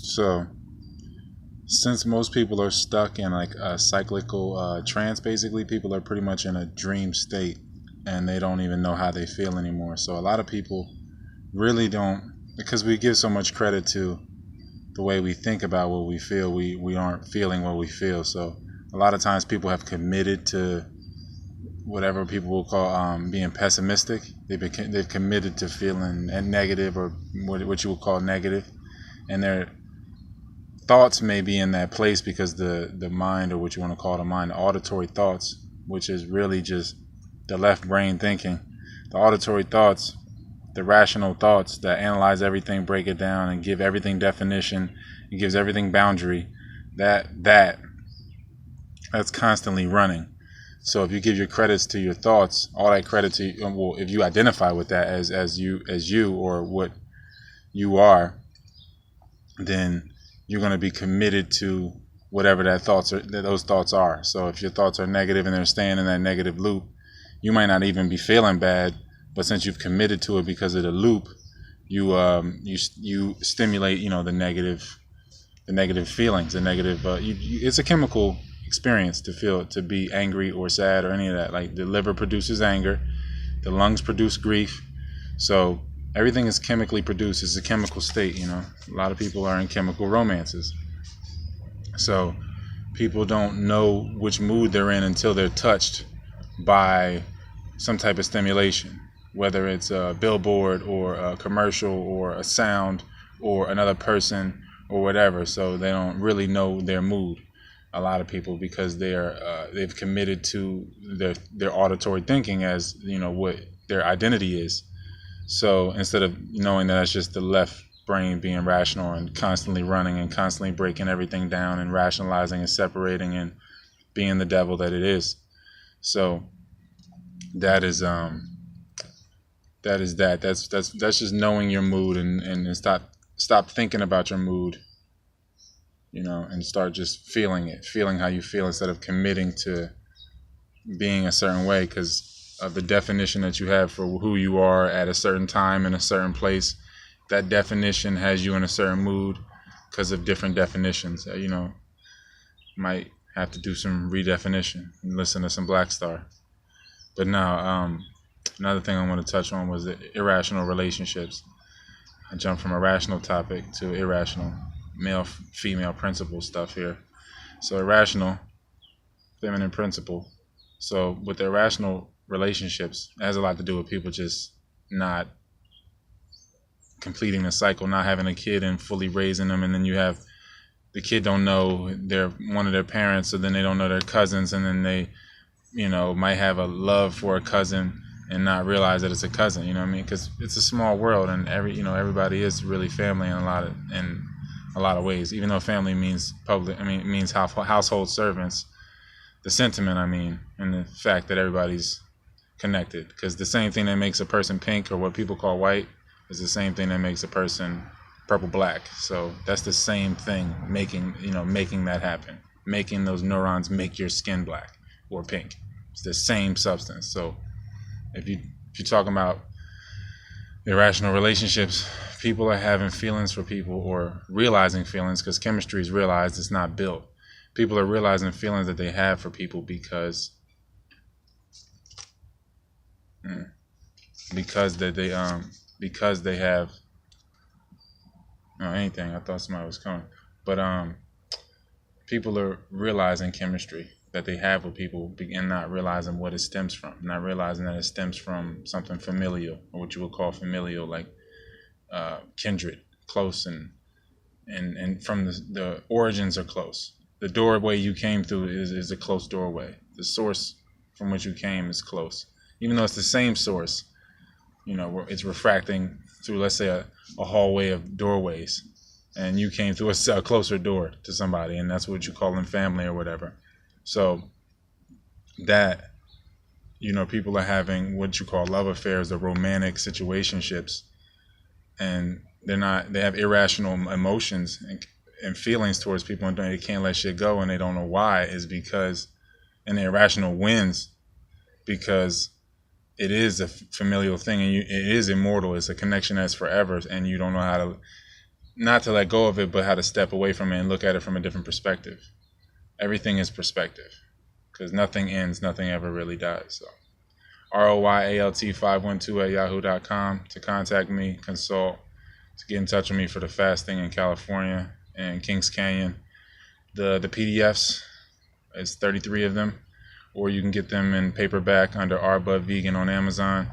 So, since most people are stuck in like a cyclical trance, basically, people are pretty much in a dream state and they don't even know how they feel anymore. So, a lot of people really don't, because we give so much credit to the way we think about what we feel, we aren't feeling what we feel. So, a lot of times people have committed to whatever people will call being pessimistic. They've committed to feeling negative, or what you would call negative, and their thoughts may be in that place because the mind, or what you want to call the mind, the auditory thoughts, which is really just the left brain thinking, the auditory thoughts, the rational thoughts that analyze everything, break it down, and give everything definition, it gives everything boundary. That's constantly running. So if you give your credits to your thoughts, all that credit to you, well, if you identify with that as you or what you are, then you're going to be committed to whatever those thoughts are. So if your thoughts are negative and they're staying in that negative loop, you might not even be feeling bad, but since you've committed to it because of the loop, you stimulate the negative feelings, the negative. It's a chemical experience to be angry or sad or any of that. Like the liver produces anger, the lungs produce grief, so everything is chemically produced. It's a chemical state. A lot of people are in chemical romances, so people don't know which mood they're in until they're touched by some type of stimulation, whether it's a billboard or a commercial or a sound or another person or whatever. So they don't really know their mood, a lot of people, because they've committed to their auditory thinking as what their identity is. So instead of knowing that it's just the left brain being rational and constantly running and constantly breaking everything down and rationalizing and separating and being the devil that it is. So that is that's just knowing your mood, and stop thinking about your mood, and start just feeling how you feel instead of committing to being a certain way because of the definition that you have for who you are at a certain time in a certain place. That definition has you in a certain mood because of different definitions. Might have to do some redefinition and listen to some Black Star. But now, another thing I want to touch on was the irrational relationships. I jumped from a rational topic to irrational male-female principle stuff here. So irrational, feminine principle. So with the irrational relationships, it has a lot to do with people just not completing the cycle, not having a kid and fully raising them, and then you have the kid don't know they're one of their parents, so then they don't know their cousins, and then they might have a love for a cousin and not realize that it's a cousin. You know what I mean? Because it's a small world, and everybody is really family in a lot of ways. Even though family means it means household servants. The sentiment, and the fact that everybody's connected. Because the same thing that makes a person pink, or what people call white, is the same thing that makes a person purple black. So that's the same thing, making that happen, making those neurons make your skin black or pink. It's the same substance. So if you're talking about irrational relationships, people are having feelings for people or realizing feelings, because chemistry is realized, it's not built. People are realizing feelings that they have for people because they have anything. I thought somebody was coming, but people are realizing chemistry that they have with people and not realizing what it stems from, not realizing that it stems from something familial, or what you would call familial, like kindred, close, and from the origins are close. The doorway you came through is a close doorway. The source from which you came is close, even though it's the same source. It's refracting through, let's say, a hallway of doorways, and you came through a closer door to somebody, and that's what you call them, family or whatever. So that, people are having what you call love affairs or romantic situationships, and they have irrational emotions and feelings towards people, and they can't let shit go, and they don't know why. Is because, and the irrational wins because it is a familial thing, and it is immortal. It's a connection that's forever, and you don't know how to not to let go of it, but how to step away from it and look at it from a different perspective. Everything is perspective, because nothing ends, nothing ever really dies. So ROYALT512@yahoo.com to contact me, consult, to get in touch with me for the fasting in California and Kings Canyon. The PDFs, it's 33 of them, or you can get them in paperback under R Bud Vegan on Amazon.